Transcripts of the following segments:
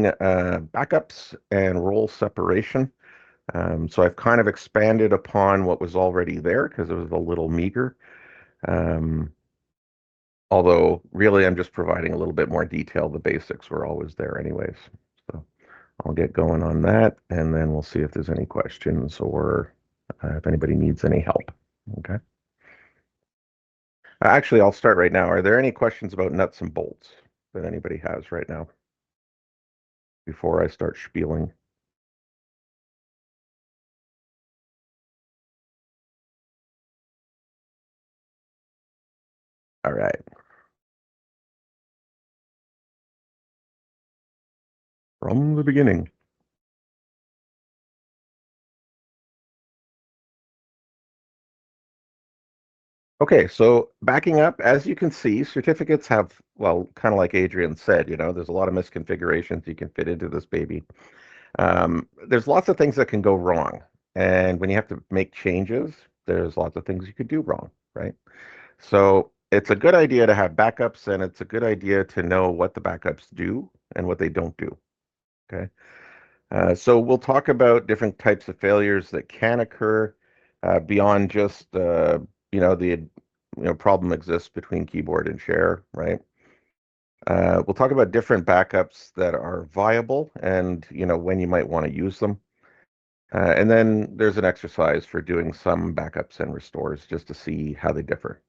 doing backups and role separation. So I've kind of expanded upon what was already there because it was a little meager. Um, Although really I'm just providing a little bit more detail. The basics were always there anyways. So I'll get going on that and then we'll see if there's any questions or if anybody needs any help. Okay. Actually, I'll start right now. Are there any questions about nuts and bolts that anybody has right now before I start spieling? All right. From the beginning. Okay, so backing up, as you can see, certificates have, well, kind of like Adrian said, there's a lot of misconfigurations you can fit into this baby. There's lots of things that can go wrong. And when you have to make changes, there's lots of things you could do wrong, right? So it's a good idea to have backups, and it's a good idea to know what the backups do and what they don't do. Okay. So we'll talk about different types of failures that can occur beyond just the problem exists between keyboard and share, right? We'll talk about different backups that are viable and when you might want to use them. And then there's an exercise for doing some backups and restores just to see how they differ.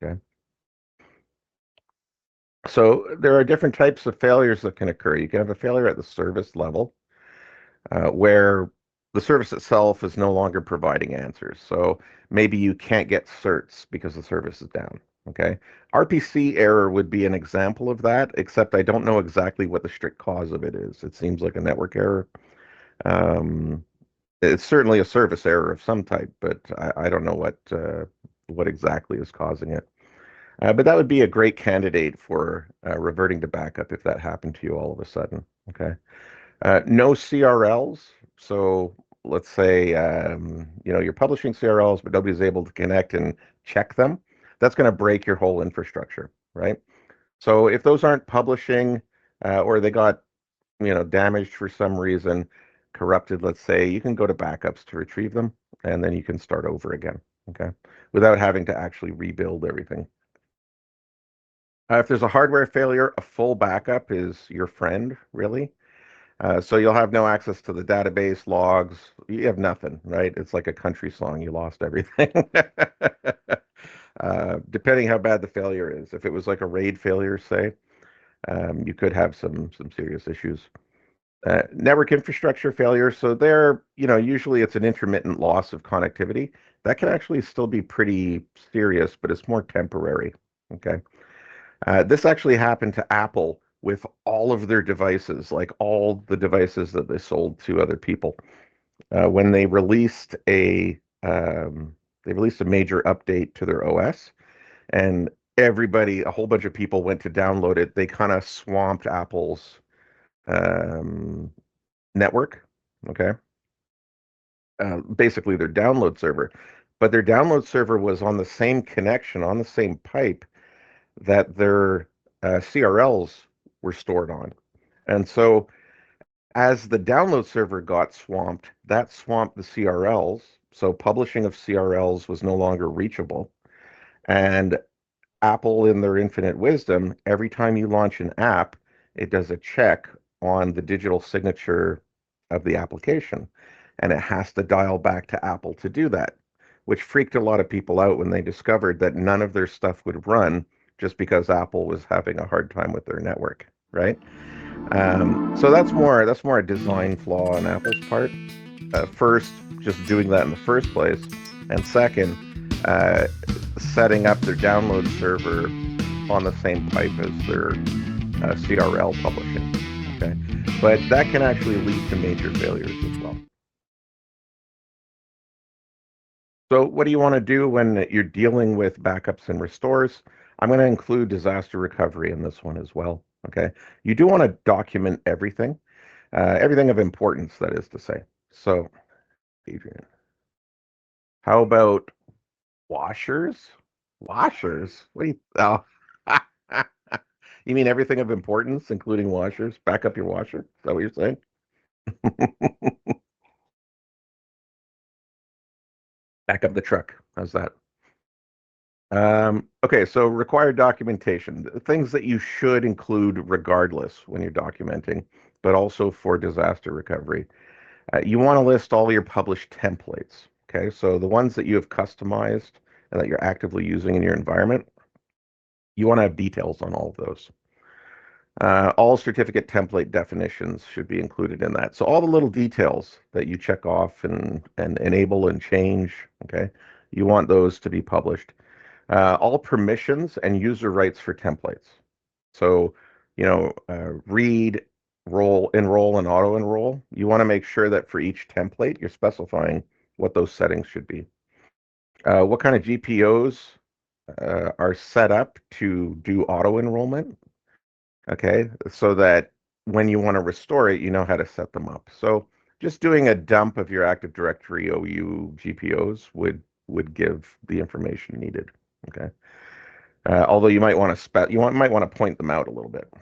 Okay. So there are different types of failures that can occur. You can have a failure at the service level, where the service itself is no longer providing answers. So maybe you can't get certs because the service is down. Okay. RPC error would be an example of that, except I don't know exactly what the strict cause of it is. It seems like a network error. Um, it's certainly a service error of some type, but I don't know what exactly is causing it. But that would be a great candidate for reverting to backup if that happened to you all of a sudden. Okay. No CRLs. So let's say you're publishing CRLs, but nobody's able to connect and check them. That's going to break your whole infrastructure, right? So if those aren't publishing or they got damaged for some reason, corrupted, let's say, you can go to backups to retrieve them, and then you can start over again. Okay, without having to actually rebuild everything. If there's a hardware failure, a full backup is your friend, really. So you'll have no access to the database logs. You have nothing, right? It's like a country song. You lost everything. Depending how bad the failure is. If it was like a RAID failure, say, you could have some serious issues. Network infrastructure failure. So there, usually it's an intermittent loss of connectivity. That can actually still be pretty serious, but it's more temporary. Okay. This actually happened to Apple with all of their devices, like all the devices that they sold to other people. When they released a major update to their OS, and a whole bunch of people went to download it. They kind of swamped Apple's um, network. Okay, basically their download server, but their download server was on the same connection, on the same pipe that their CRLs were stored on. And so as the download server got swamped, that swamped the CRLs. So publishing of CRLs was no longer reachable. And Apple, in their infinite wisdom, every time you launch an app, it does a check on the digital signature of the application. And it has to dial back to Apple to do that, which freaked a lot of people out when they discovered that none of their stuff would run just because Apple was having a hard time with their network, right? So that's more a design flaw on Apple's part. First, just doing that in the first place, and second, uh, setting up their download server on the same pipe as their CRL publishing. Okay, but that can actually lead to major failures as well. So, what do you want to do when you're dealing with backups and restores? I'm going to include disaster recovery in this one as well. Okay, you do want to document everything, everything of importance, that is to say. So, Adrian, how about washers? Washers? What do you? Oh, You mean everything of importance, including washers? Back up your washer? Is that what you're saying? Back up the truck. How's that? Okay, so required documentation, things that you should include regardless when you're documenting, but also for disaster recovery. You want to list all your published templates. Okay, so the ones that you have customized and that you're actively using in your environment, you want to have details on all of those. All certificate template definitions should be included in that. So all the little details that you check off and enable and change, okay, you want those to be published. All permissions and user rights for templates. So, read, roll, enroll, and auto enroll. You want to make sure that for each template, you're specifying what those settings should be. What kind of GPOs are set up to do auto enrollment? Okay, so that when you want to restore it, you know how to set them up. So just doing a dump of your Active Directory OU GPOs would give the information needed. Okay. Although you might want to might want to point them out a little bit.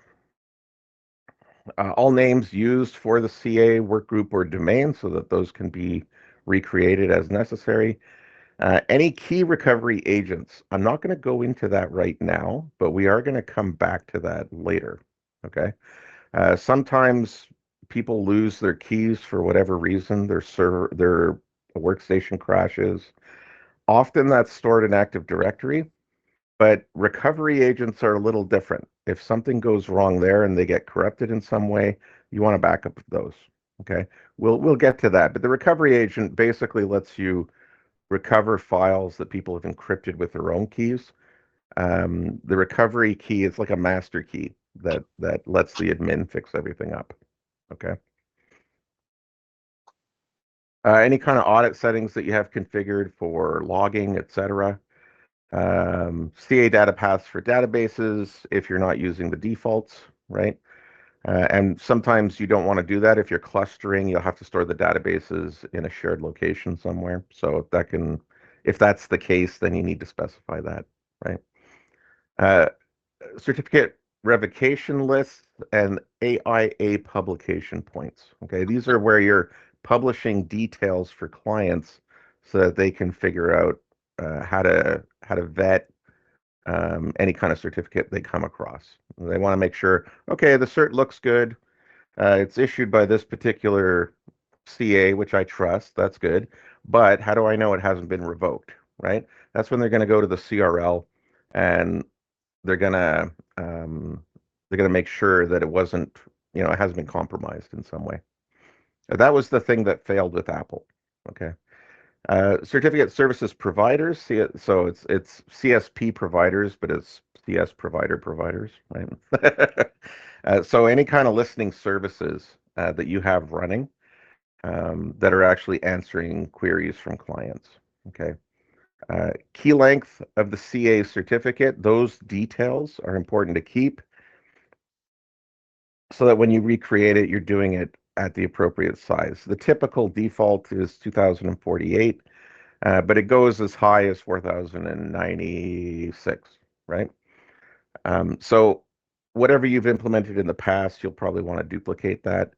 All names used for the CA workgroup or domain so that those can be recreated as necessary. Any key recovery agents. I'm not going to go into that right now, but we are going to come back to that later. Okay. Sometimes people lose their keys for whatever reason. Their workstation crashes. Often that's stored in Active Directory. But recovery agents are a little different. If something goes wrong there and they get corrupted in some way, you want to back up those. Okay, we'll get to that. But the recovery agent basically lets you recover files that people have encrypted with their own keys. The recovery key is like a master key that lets the admin fix everything up. Okay. Any kind of audit settings that you have configured for logging, etc. CA data paths for databases if you're not using the defaults, right? And sometimes you don't want to do that. If you're clustering, you'll have to store the databases in a shared location somewhere. So if that's the case, then you need to specify that, right? Uh, Certificate revocation lists and AIA publication points. Okay, these are where you're publishing details for clients so that they can figure out how to vet any kind of certificate they come across. They want to make sure, okay, the cert looks good. It's issued by this particular CA, which I trust. That's good. But how do I know it hasn't been revoked, right? That's when they're going to go to the CRL and they're going to they're going to make sure that it wasn't, it hasn't been compromised in some way. That was the thing that failed with Apple. Okay. Certificate services providers. So it's CSP providers, but it's CS providers, right? So any kind of listening services that you have running that are actually answering queries from clients. Okay. Key length of the CA certificate. Those details are important to keep so that when you recreate it, you're doing it at the appropriate size. The typical default is 2048. But it goes as high as 4096, right? So whatever you've implemented in the past, you'll probably want to duplicate that.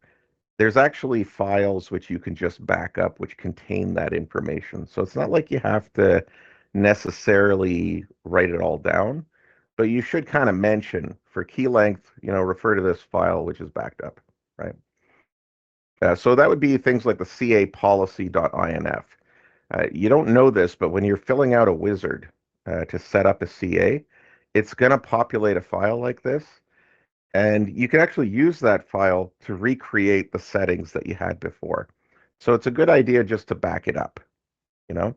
There's actually files which you can just back up which contain that information. So it's not like you have to necessarily write it all down, but you should kind of mention for key length, refer to this file which is backed up, right? So that would be things like the CA policy.inf. You don't know this, but when you're filling out a wizard to set up a CA, it's going to populate a file like this, and you can actually use that file to recreate the settings that you had before. So it's a good idea just to back it up, you know?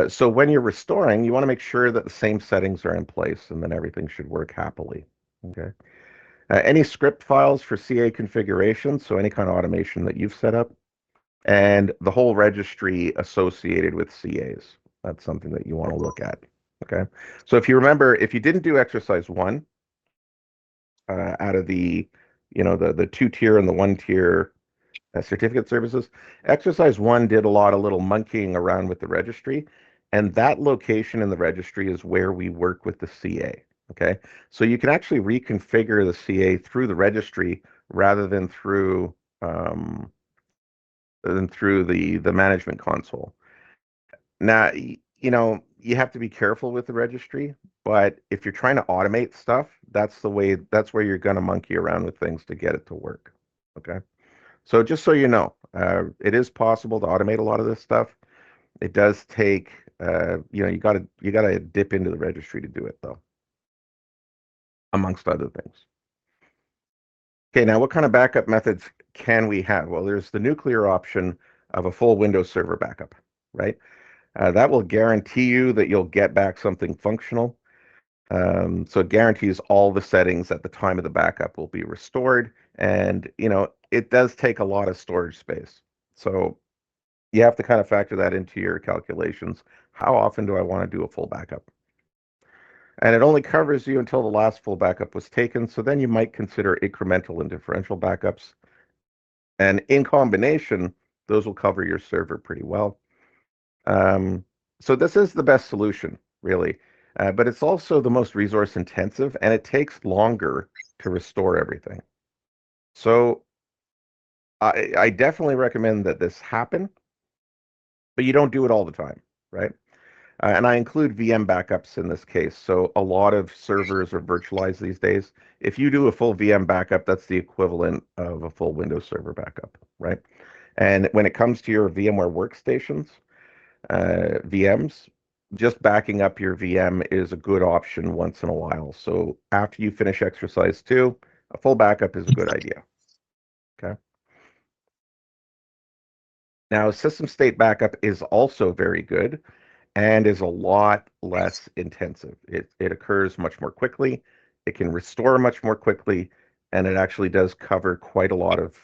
So when you're restoring, you want to make sure that the same settings are in place, and then everything should work happily, okay? Any script files for CA configuration, so any kind of automation that you've set up, and the whole registry associated with CAs. That's something that you want to look at. Okay. So if you remember, if you didn't do exercise one out of the 2-tier and the 1-tier certificate services, exercise one did a lot of little monkeying around with the registry. And that location in the registry is where we work with the CA. Okay, so you can actually reconfigure the CA through the registry rather um, than through the management console. Now, you have to be careful with the registry, but if you're trying to automate stuff, that's where you're going to monkey around with things to get it to work. Okay. So just so you know, it is possible to automate a lot of this stuff. It does take, you gotta dip into the registry to do it though, amongst other things. Okay, now what kind of backup methods can we have? Well, there's the nuclear option of a full Windows Server backup, right? That will guarantee you that you'll get back something functional. So it guarantees all the settings at the time of the backup will be restored. And, it does take a lot of storage space. So you have to kind of factor that into your calculations. How often do I want to do a full backup? And it only covers you until the last full backup was taken. So then you might consider incremental and differential backups. And in combination, those will cover your server pretty well. Um, so this is the best solution, really. But it's also the most resource intensive and it takes longer to restore everything. So I definitely recommend that this happen, but you don't do it all the time, right? And I include VM backups in this case. So a lot of servers are virtualized these days. If you do a full VM backup, that's the equivalent of a full Windows Server backup, right? And when it comes to your VMware workstations, VMs, just backing up your VM is a good option once in a while. So after you finish exercise 2, a full backup is a good idea. Okay. Now, system state backup is also very good and is a lot less intensive. It occurs much more quickly, it can restore much more quickly, and it actually does cover quite a lot of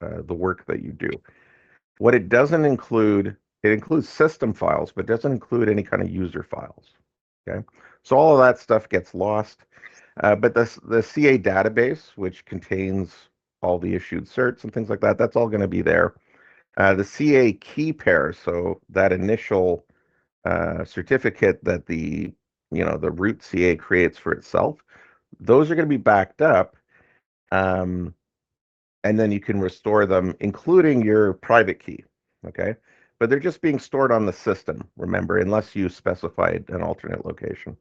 the work that you do. What it doesn't include, it includes system files, but doesn't include any kind of user files. Okay, so all of that stuff gets lost. But the CA database, which contains all the issued certs and things like that, that's all going to be there. The CA key pair, so that initial certificate that the root CA creates for itself, those are going to be backed up. Um, and then you can restore them, including your private key. Okay. But they're just being stored on the system, remember, unless you specified an alternate location.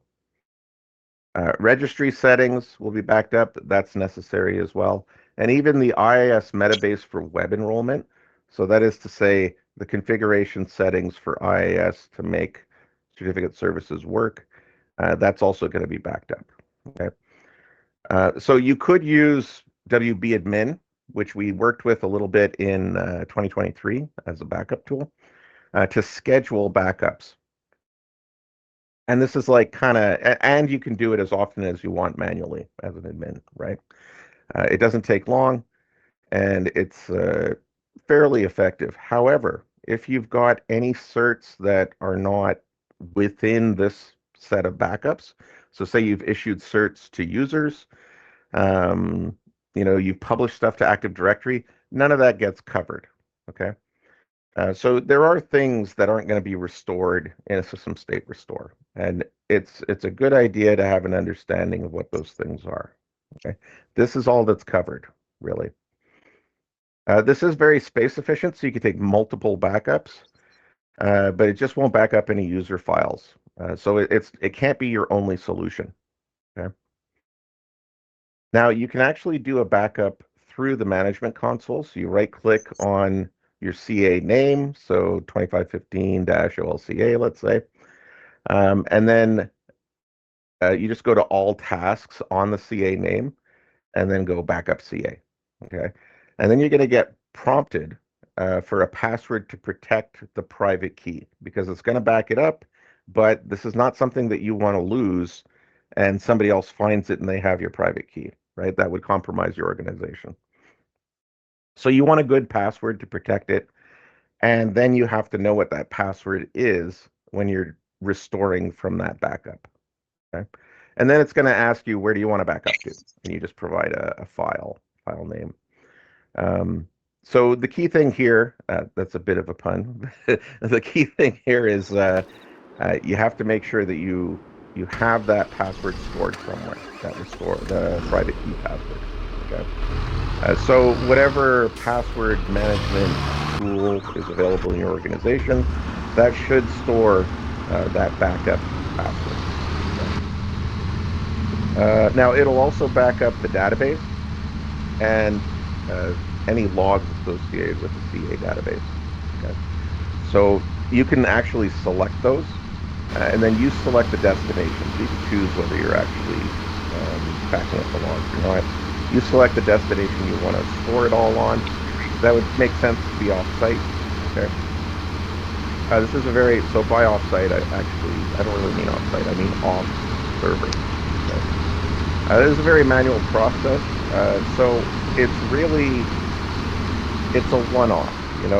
Registry settings will be backed up. That's necessary as well. And even the IIS metabase for web enrollment. So that is to say, the configuration settings for IIS to make certificate services work. That's also going to be backed up. Okay. So you could use WBadmin, which we worked with a little bit in 2023 as a backup tool, to schedule backups. And this is like and you can do it as often as you want manually as an admin, right? It doesn't take long and it's fairly effective. However, if you've got any certs that are not within this set of backups, so say you've issued certs to users, um, you've published stuff to Active Directory, none of that gets covered. Okay. So there are things that aren't going to be restored in a system state restore, and it's a good idea to have an understanding of what those things are. Okay, this is all that's covered, really. This is very space efficient, so you can take multiple backups, but it just won't back up any user files. So it can't be your only solution. Okay. Now you can actually do a backup through the management console. So you right click on your CA name, so 2515-OLCA, let's say. And then you just go to all tasks on the CA name and then go backup CA. Okay. And then you're going to get prompted for a password to protect the private key because it's going to back it up, but this is not something that you want to lose and somebody else finds it and they have your private key, right? That would compromise your organization. So you want a good password to protect it. And then you have to know what that password is when you're restoring from that backup. Okay. And then it's going to ask you, where do you want to back up to? And you just provide a file name. So the key thing here, that's a bit of a pun. The key thing here is you have to make sure that you you have that password stored somewhere, that restore, the private key password. Okay. So whatever password management tool is available in your organization, that should store that backup password. Okay. Now it'll also back up the database and any logs associated with the CA database. Okay. So you can actually select those, and then you select the destination. So you can choose whether you're actually backing up the logs or not. You select the destination you want to store it all on. That would make sense to be off-site. Okay. This is a very, so by off-site, I don't really mean off-site, I mean off-server. Okay. This is a very manual process, so it's really, it's a one-off.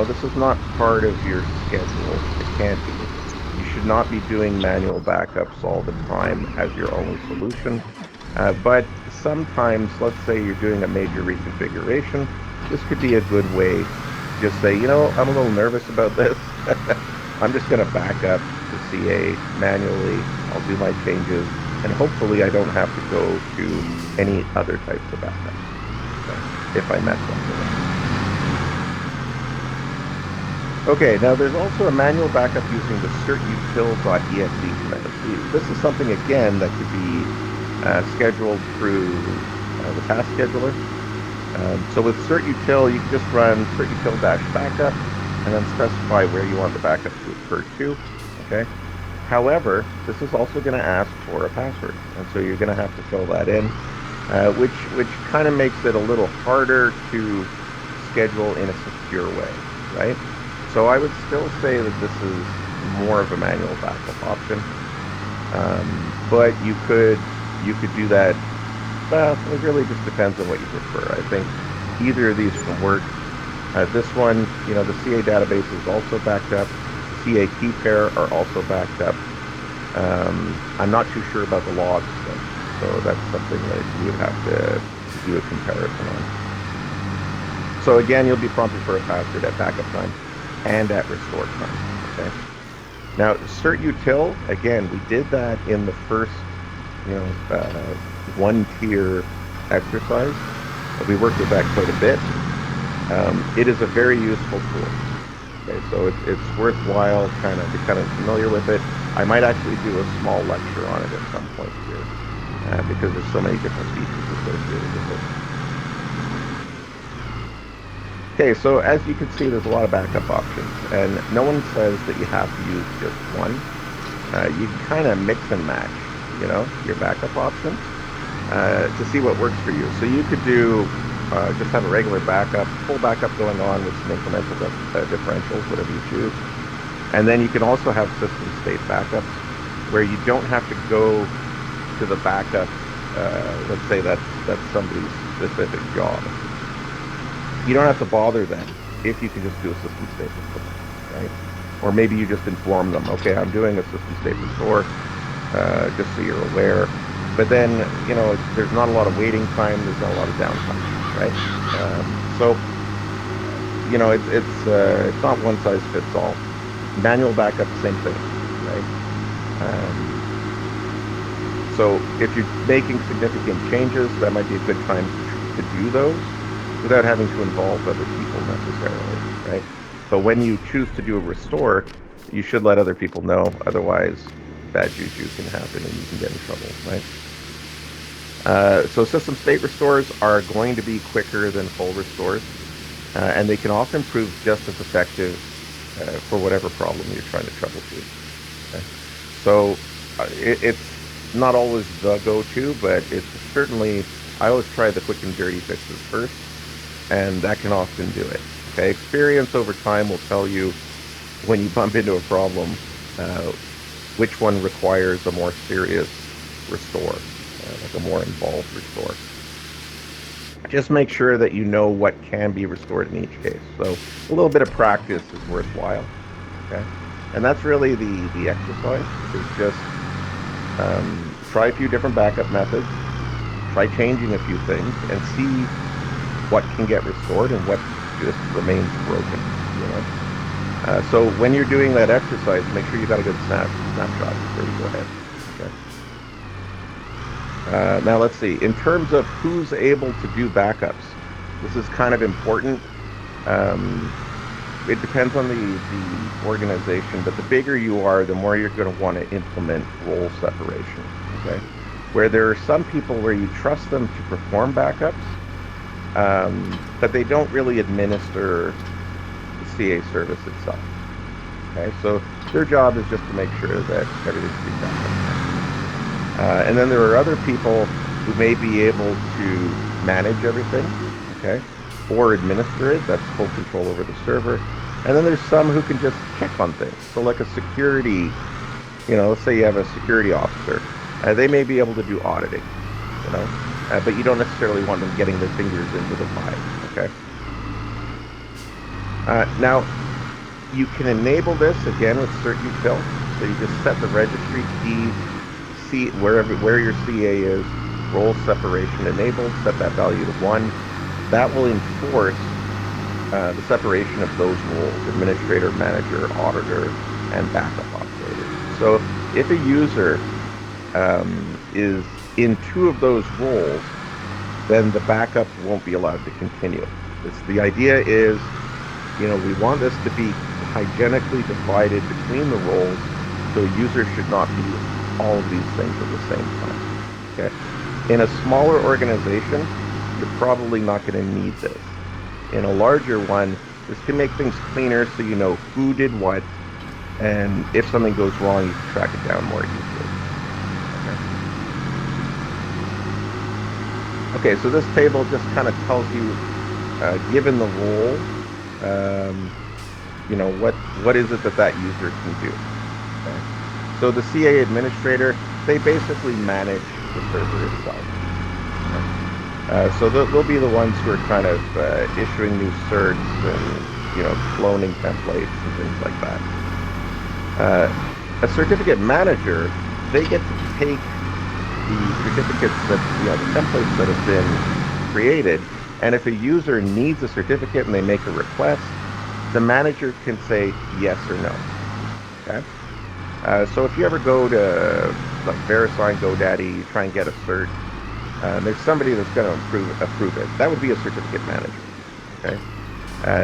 This is not part of your schedule. It can't be. You should not be doing manual backups all the time as your only solution. But sometimes, let's say you're doing a major reconfiguration, this could be a good way to just say, I'm a little nervous about this. I'm just going to back up the CA manually. I'll do my changes, and hopefully I don't have to go to any other types of backups if I mess up. Okay, now there's also a manual backup using the certutil.exe command. This is something, again, that could be scheduled through the task scheduler. So with certutil, you can just run certutil-backup and then specify where you want the backup to occur to. Okay. However, this is also going to ask for a password, and so you're going to have to fill that in, which kind of makes it a little harder to schedule in a secure way, right? So I would still say that this is more of a manual backup option, but you could do that. Well, it really just depends on what you prefer. I think either of these can work. This one, the CA database is also backed up. CA key pair are also backed up. I'm not too sure about the logs, so that's something that you would have to do a comparison on. So again, you'll be prompted for a password at backup time and at restore time. Okay. Now, certutil, again, we did that in the first, one-tier exercise. We worked with that quite a bit. It is a very useful tool. Okay, so it's worthwhile kind of becoming familiar with it. I might actually do a small lecture on it at some point here, because there's so many different features associated with it. Okay, so as you can see, there's a lot of backup options, and no one says that you have to use just one. You can kind of mix and match, your backup options to see what works for you. So you could do just have a regular backup, full backup going on with some incremental differentials, whatever you choose. And then you can also have system state backups where you don't have to go to the backup. Let's say that's somebody's specific job. You don't have to bother them if you can just do a system state restore, right? Or maybe you just inform them, okay, I'm doing a system state restore, just so you're aware. But then, there's not a lot of waiting time, there's not a lot of downtime, right? So, it's not one size fits all. Manual backup, same thing, right? So if you're making significant changes, that might be a good time to do those without having to involve other people necessarily, right? But when you choose to do a restore, you should let other people know, otherwise bad juju can happen and you can get in trouble, right? So system state restores are going to be quicker than full restores, and they can often prove just as effective for whatever problem you're trying to troubleshoot. Okay? So it's not always the go-to, but it's certainly, I always try the quick and dirty fixes first, and that can often do it. Okay, experience over time will tell you when you bump into a problem which one requires a more serious restore, like a more involved restore. Just make sure that you know what can be restored in each case. So a little bit of practice is worthwhile. Okay, and that's really the exercise. Is just try a few different backup methods, try changing a few things, and see what can get restored and what just remains broken. So when you're doing that exercise, make sure you got a good snapshot before you go ahead. Okay. Now let's see. In terms of who's able to do backups, this is kind of important. Um, it depends on the organization, but the bigger you are, the more you're going to want to implement role separation. Okay, where there are some people where you trust them to perform backups, but they don't really administer the CA service itself. Okay, so their job is just to make sure that everything's being done. And then there are other people who may be able to manage everything, okay, or administer it. That's full control over the server. And then there's some who can just check on things. So like a security, let's say you have a security officer, they may be able to do auditing, but you don't necessarily want them getting their fingers into the pie, okay? Now, you can enable this again with CertUtil. So you just set the registry key, see where your CA is, role separation enabled, set that value to 1. That will enforce the separation of those roles: administrator, manager, auditor, and backup operator. So if a user is in 2 of those roles, then the backup won't be allowed to continue. The idea is, we want this to be hygienically divided between the roles, so a user should not be all of these things at the same time. Okay. In a smaller organization, you're probably not going to need this. In a larger one, this can make things cleaner so you know who did what, and if something goes wrong, you can track it down more easily. Okay, so this table just kind of tells you, given the role, what is it that user can do. Okay? So the CA administrator, they basically manage the server itself. Okay? So they'll be the ones who are kind of issuing new certs and cloning templates and things like that. A certificate manager, they get to take the certificates that the templates that have been created, and if a user needs a certificate and they make a request, the manager can say yes or no. Okay. So if you ever go to like VeriSign, GoDaddy, you try and get a cert, there's somebody that's going to approve it. That would be a certificate manager. Okay.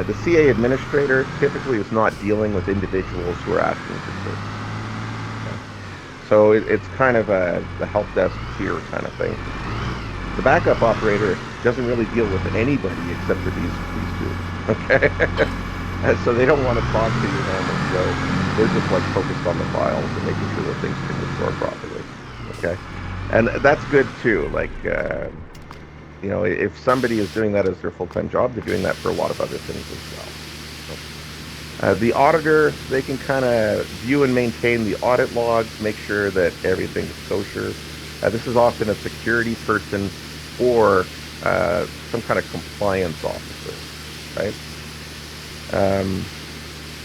The CA administrator typically is not dealing with individuals who are asking for certs. Okay. So it's kind of the help desk tier kind of thing. The backup operator doesn't really deal with anybody except for these 2. Okay. So they don't want to talk to you normally, so they're just like focused on the files and making sure that things can restore properly. Okay, and that's good too. Like, if somebody is doing that as their full-time job, they're doing that for a lot of other things as well. The auditor, they can kind of view and maintain the audit logs, make sure that everything's kosher. This is often a security person or some kind of compliance officer, right?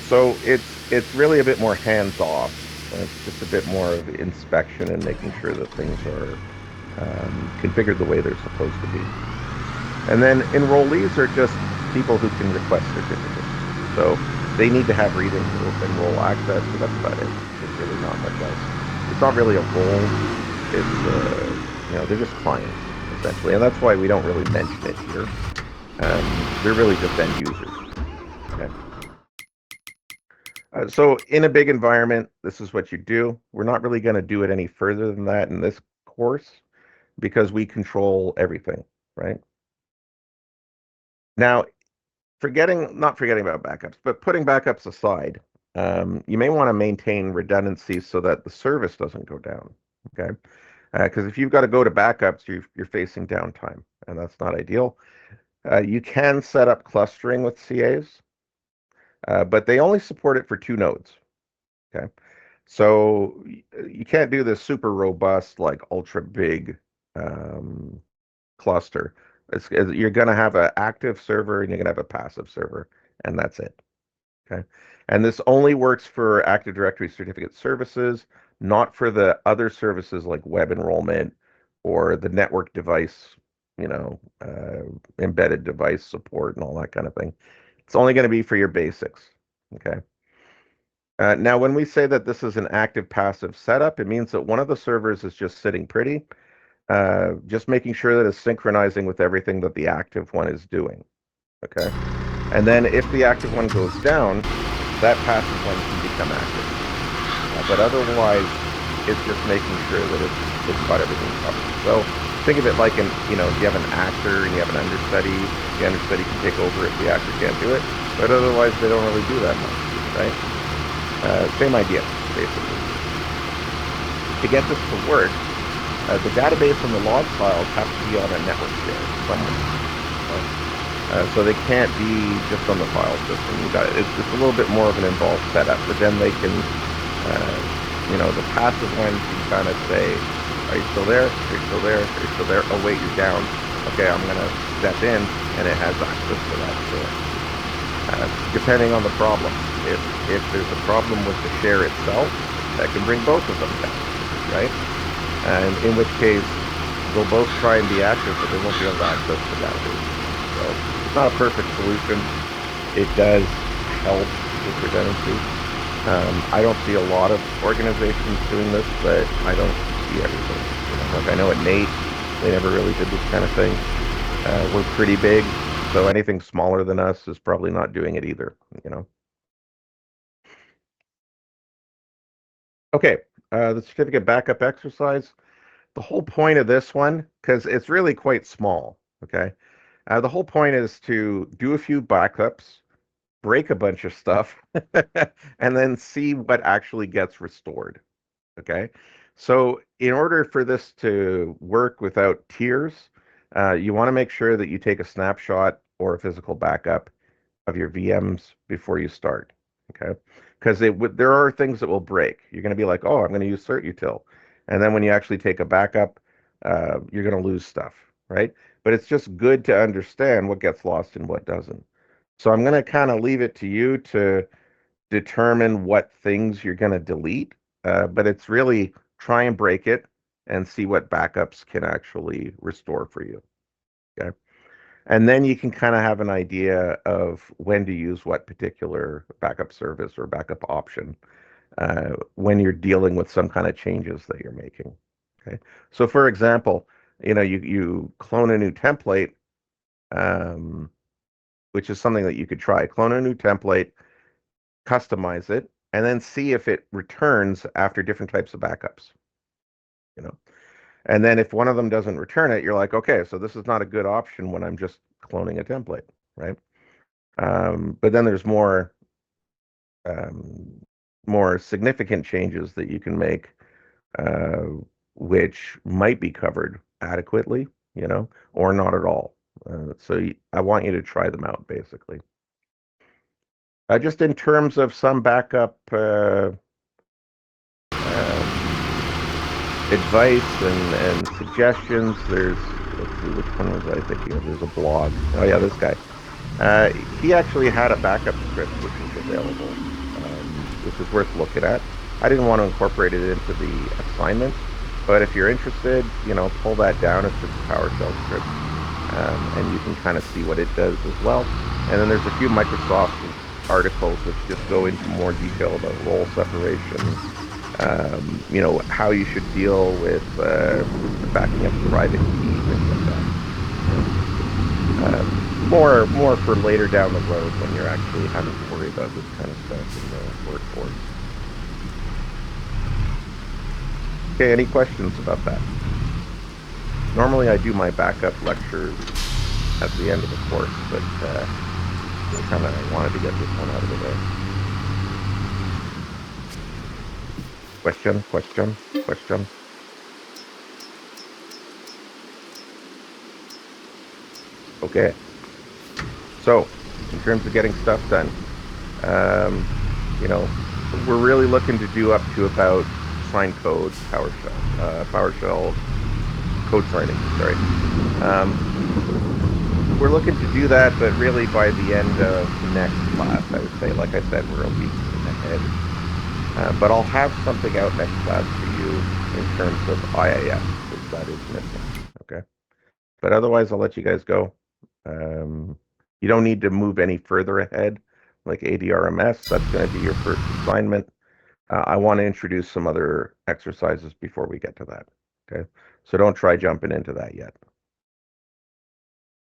So it's really a bit more hands-off. It's just a bit more of inspection and making sure that things are configured the way they're supposed to be. And then enrollees are just people who can request certificates. So they need to have read and role access, but that's about it. There's really not much else. It's not really a role. It's they're just clients essentially, and that's why we don't really mention it here. They're really just end users. Okay. So in a big environment, this is what you do. We're not really going to do it any further than that in this course because we control everything, right? Now, not forgetting about backups, but putting backups aside, you may want to maintain redundancy so that the service doesn't go down, okay? Because if you've got to go to backups, you're facing downtime, and that's not ideal. You can set up clustering with CAs. But they only support it for 2 nodes. Okay, so you can't do this super robust, like ultra big cluster. You're going to have an active server and you're going to have a passive server, and that's it. Okay, and this only works for Active Directory certificate services, not for the other services like web enrollment or the network device, embedded device support and all that kind of thing. It's only going to be for your basics. Okay. Now, when we say that this is an active passive setup, it means that one of the servers is just sitting pretty, just making sure that it's synchronizing with everything that the active one is doing. Okay. And then if the active one goes down, that passive one can become active. But otherwise, it's just making sure that it's got everything covered. So think of it like if you have an actor and you have an understudy, the understudy can take over if the actor can't do it, but otherwise they don't really do that much, right? Same idea, basically. To get this to work, the database and the log files have to be on a network share somewhere. So they can't be just on the file system. It's a little bit more of an involved setup, but then they can, the passive one can kind of say, are you still there? Are you still there? Are you still there? Oh, wait, you're down. Okay, I'm going to step in, and it has access to that share. Depending on the problem. If there's a problem with the share itself, that can bring both of them down, right? And in which case, they'll both try and be active, but they won't be able to access the database. So it's not a perfect solution. It does help with redundancy. I don't see a lot of organizations doing this, but I don't see everything. Like I know at NATE, they never really did this kind of thing. We're pretty big, so anything smaller than us is probably not doing it either. Okay, the certificate backup exercise. The whole point of this one, because it's really quite small, okay? The whole point is to do a few backups, break a bunch of stuff, and then see what actually gets restored, okay? So in order for this to work without tears, you want to make sure that you take a snapshot or a physical backup of your VMs before you start, okay? Because there are things that will break. You're going to be like, oh, I'm going to use certutil. And then when you actually take a backup, you're going to lose stuff, right? But it's just good to understand what gets lost and what doesn't. So I'm going to kind of leave it to you to determine what things you're going to delete. But it's really try and break it and see what backups can actually restore for you. Okay. And then you can kind of have an idea of when to use what particular backup service or backup option when you're dealing with some kind of changes that you're making. Okay. So for example, you clone a new template, which is something that you could try. Clone a new template, customize it, and then see if it returns after different types of backups. And then if one of them doesn't return it, you're like, okay, so this is not a good option when I'm just cloning a template, right? But then there's more significant changes that you can make, which might be covered adequately, or not at all. So I want you to try them out, basically. Just in terms of some backup advice and suggestions, let's see, which one was I thinking of? There's a blog. Oh yeah, this guy. He actually had a backup script which was available, which is worth looking at. I didn't want to incorporate it into the assignment, but if you're interested, pull that down. It's just a PowerShell script, and you can kind of see what it does as well. And then there's a few Microsoft articles which just go into more detail about role separation, how you should deal with backing up private keys, things like that. More for later down the road when you're actually having to worry about this kind of stuff in the workforce. Okay, any questions about that? Normally I do my backup lectures at the end of the course, but I kind of wanted to get this one out of the way. Question. Okay. So, in terms of getting stuff done, we're really looking to do up to about sign code PowerShell code signing, sorry. We're looking to do that, but really by the end of next class, I would say. Like I said, we're a week ahead. But I'll have something out next class for you in terms of IIS, because that is missing, okay? But otherwise, I'll let you guys go. You don't need to move any further ahead, like ADRMS. That's going to be your first assignment. I want to introduce some other exercises before we get to that, okay? So don't try jumping into that yet.